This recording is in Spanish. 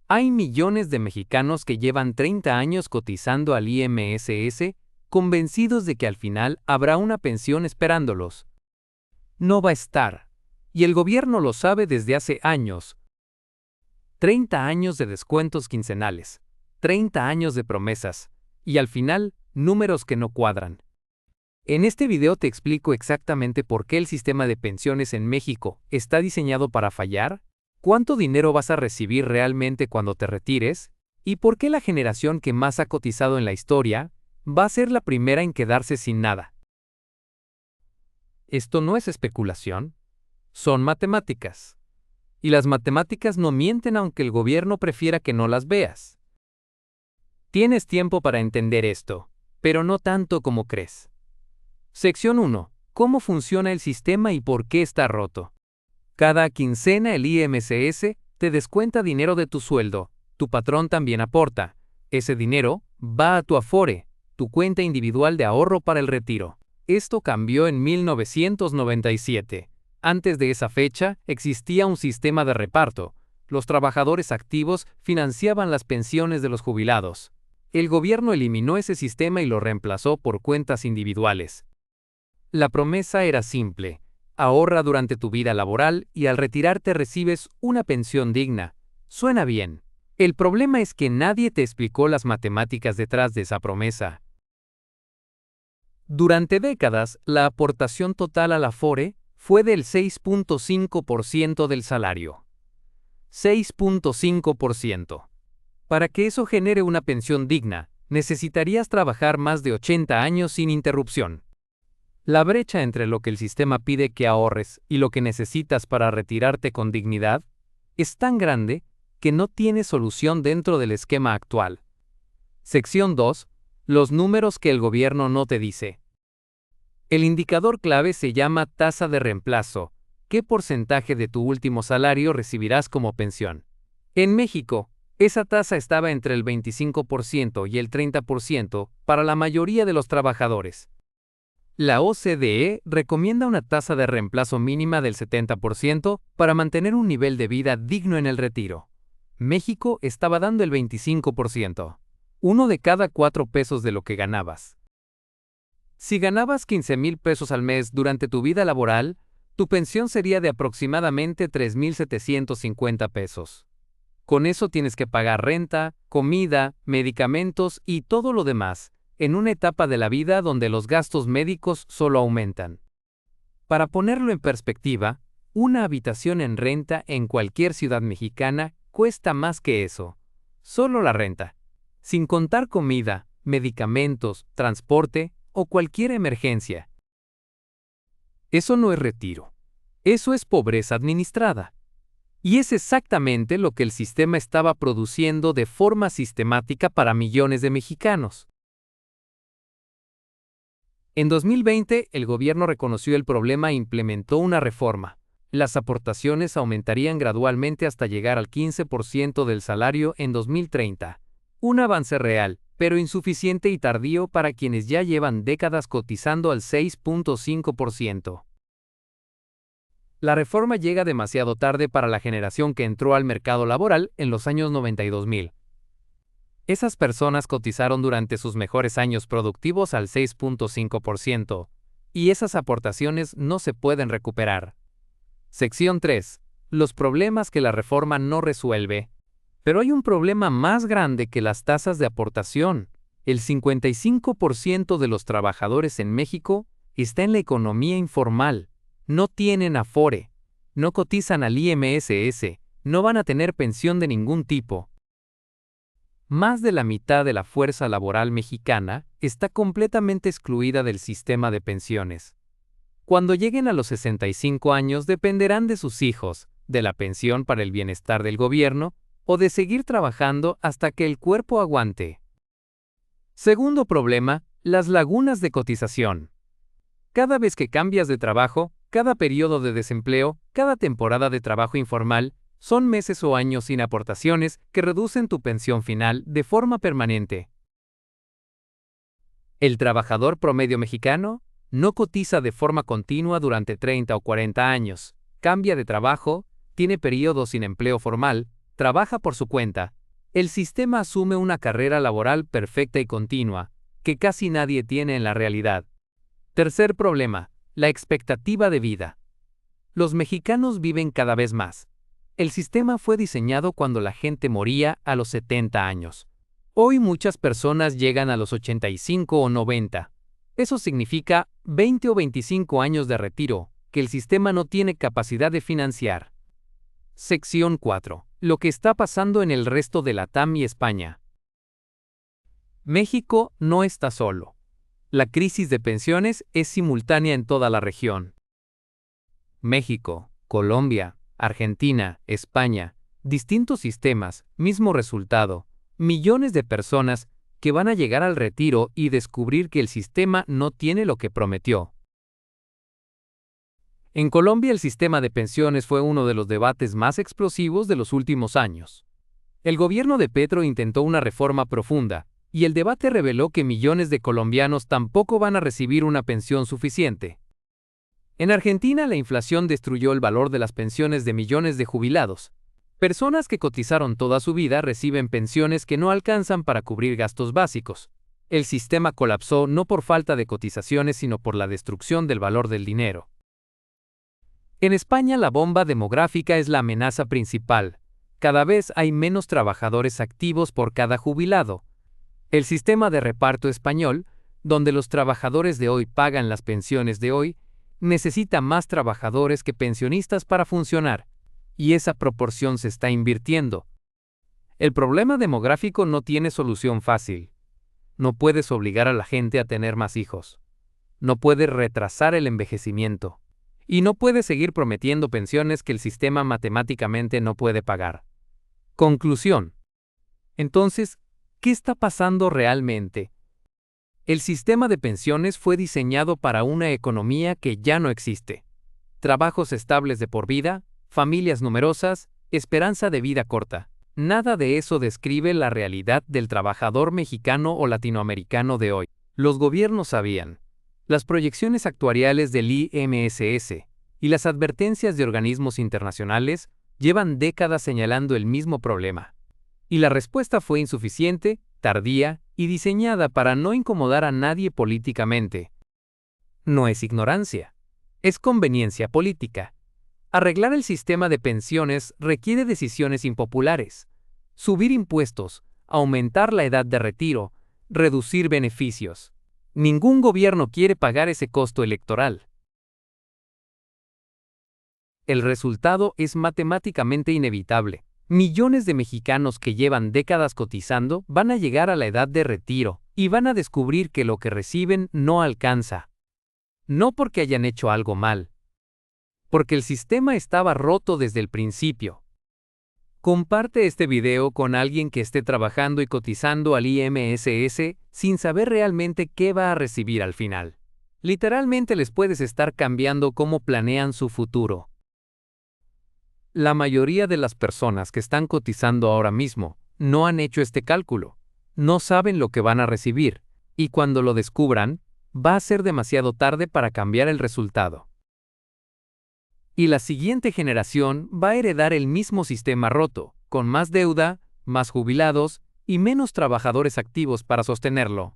Hay millones de mexicanos que llevan 30 años cotizando al IMSS, convencidos de que al final habrá una pensión esperándolos. No va a estar. Y el gobierno lo sabe desde hace años. 30 años de descuentos quincenales, 30 años de promesas, y al final, números que no cuadran. En este video te explico exactamente por qué el sistema de pensiones en México está diseñado para fallar, cuánto dinero vas a recibir realmente cuando te retires, y por qué la generación que más ha cotizado en la historia va a ser la primera en quedarse sin nada. Esto no es especulación, son matemáticas. Y las matemáticas no mienten aunque el gobierno prefiera que no las veas. Tienes tiempo para entender esto, pero no tanto como crees. Sección 1. ¿Cómo funciona el sistema y por qué está roto? Cada quincena el IMSS te descuenta dinero de tu sueldo. Tu patrón también aporta. Ese dinero va a tu Afore, tu cuenta individual de ahorro para el retiro. Esto cambió en 1997. Antes de esa fecha, existía un sistema de reparto. Los trabajadores activos financiaban las pensiones de los jubilados. El gobierno eliminó ese sistema y lo reemplazó por cuentas individuales. La promesa era simple: ahorra durante tu vida laboral y al retirarte recibes una pensión digna. Suena bien. El problema es que nadie te explicó las matemáticas detrás de esa promesa. Durante décadas, la aportación total a la Afore fue del 6.5% del salario. 6.5%. Para que eso genere una pensión digna, necesitarías trabajar más de 80 años sin interrupción. La brecha entre lo que el sistema pide que ahorres y lo que necesitas para retirarte con dignidad es tan grande que no tiene solución dentro del esquema actual. Sección 2. Los números que el gobierno no te dice. El indicador clave se llama tasa de reemplazo. ¿Qué porcentaje de tu último salario recibirás como pensión? En México, esa tasa estaba entre el 25% y el 30% para la mayoría de los trabajadores. La OCDE recomienda una tasa de reemplazo mínima del 70% para mantener un nivel de vida digno en el retiro. México estaba dando el 25%, 1 de cada 4 pesos de lo que ganabas. Si ganabas 15,000 pesos al mes durante tu vida laboral, tu pensión sería de aproximadamente 3,750 pesos. Con eso tienes que pagar renta, comida, medicamentos y todo lo demás, en una etapa de la vida donde los gastos médicos solo aumentan. Para ponerlo en perspectiva, una habitación en renta en cualquier ciudad mexicana cuesta más que eso. Solo la renta. Sin contar comida, medicamentos, transporte o cualquier emergencia. Eso no es retiro. Eso es pobreza administrada. Y es exactamente lo que el sistema estaba produciendo de forma sistemática para millones de mexicanos. En 2020, el gobierno reconoció el problema e implementó una reforma. Las aportaciones aumentarían gradualmente hasta llegar al 15% del salario en 2030. Un avance real, pero insuficiente y tardío para quienes ya llevan décadas cotizando al 6.5%. La reforma llega demasiado tarde para la generación que entró al mercado laboral en los años 90 y 2000. Esas personas cotizaron durante sus mejores años productivos al 6.5%, y esas aportaciones no se pueden recuperar. Sección 3. Los problemas que la reforma no resuelve. Pero hay un problema más grande que las tasas de aportación. El 55% de los trabajadores en México está en la economía informal. No tienen Afore, no cotizan al IMSS, no van a tener pensión de ningún tipo. Más de la mitad de la fuerza laboral mexicana está completamente excluida del sistema de pensiones. Cuando lleguen a los 65 años dependerán de sus hijos, de la pensión para el bienestar del gobierno o de seguir trabajando hasta que el cuerpo aguante. Segundo problema, las lagunas de cotización. Cada vez que cambias de trabajo, cada periodo de desempleo, cada temporada de trabajo informal, son meses o años sin aportaciones que reducen tu pensión final de forma permanente. El trabajador promedio mexicano no cotiza de forma continua durante 30 o 40 años, cambia de trabajo, tiene periodos sin empleo formal, trabaja por su cuenta, el sistema asume una carrera laboral perfecta y continua, que casi nadie tiene en la realidad. Tercer problema, la expectativa de vida. Los mexicanos viven cada vez más. El sistema fue diseñado cuando la gente moría a los 70 años. Hoy muchas personas llegan a los 85 o 90. Eso significa 20 o 25 años de retiro, que el sistema no tiene capacidad de financiar. Sección 4. Lo que está pasando en el resto de Latam y España. México no está solo. La crisis de pensiones es simultánea en toda la región. México, Colombia, Argentina, España, distintos sistemas, mismo resultado, millones de personas que van a llegar al retiro y descubrir que el sistema no tiene lo que prometió. En Colombia el sistema de pensiones fue uno de los debates más explosivos de los últimos años. El gobierno de Petro intentó una reforma profunda, y el debate reveló que millones de colombianos tampoco van a recibir una pensión suficiente. En Argentina la inflación destruyó el valor de las pensiones de millones de jubilados. Personas que cotizaron toda su vida reciben pensiones que no alcanzan para cubrir gastos básicos. El sistema colapsó no por falta de cotizaciones sino por la destrucción del valor del dinero. En España la bomba demográfica es la amenaza principal. Cada vez hay menos trabajadores activos por cada jubilado. El sistema de reparto español, donde los trabajadores de hoy pagan las pensiones de hoy, necesita más trabajadores que pensionistas para funcionar, y esa proporción se está invirtiendo. El problema demográfico no tiene solución fácil. No puedes obligar a la gente a tener más hijos. No puedes retrasar el envejecimiento. Y no puedes seguir prometiendo pensiones que el sistema matemáticamente no puede pagar. Conclusión. Entonces, ¿qué está pasando realmente? El sistema de pensiones fue diseñado para una economía que ya no existe. Trabajos estables de por vida, familias numerosas, esperanza de vida corta. Nada de eso describe la realidad del trabajador mexicano o latinoamericano de hoy. Los gobiernos sabían. Las proyecciones actuariales del IMSS y las advertencias de organismos internacionales llevan décadas señalando el mismo problema. Y la respuesta fue insuficiente, tardía y diseñada para no incomodar a nadie políticamente. No es ignorancia, es conveniencia política. Arreglar el sistema de pensiones requiere decisiones impopulares. Subir impuestos, aumentar la edad de retiro, reducir beneficios. Ningún gobierno quiere pagar ese costo electoral. El resultado es matemáticamente inevitable. Millones de mexicanos que llevan décadas cotizando van a llegar a la edad de retiro y van a descubrir que lo que reciben no alcanza. No porque hayan hecho algo mal, porque el sistema estaba roto desde el principio. Comparte este video con alguien que esté trabajando y cotizando al IMSS sin saber realmente qué va a recibir al final. Literalmente les puedes estar cambiando cómo planean su futuro. La mayoría de las personas que están cotizando ahora mismo no han hecho este cálculo, no saben lo que van a recibir, y cuando lo descubran, va a ser demasiado tarde para cambiar el resultado. Y la siguiente generación va a heredar el mismo sistema roto, con más deuda, más jubilados y menos trabajadores activos para sostenerlo.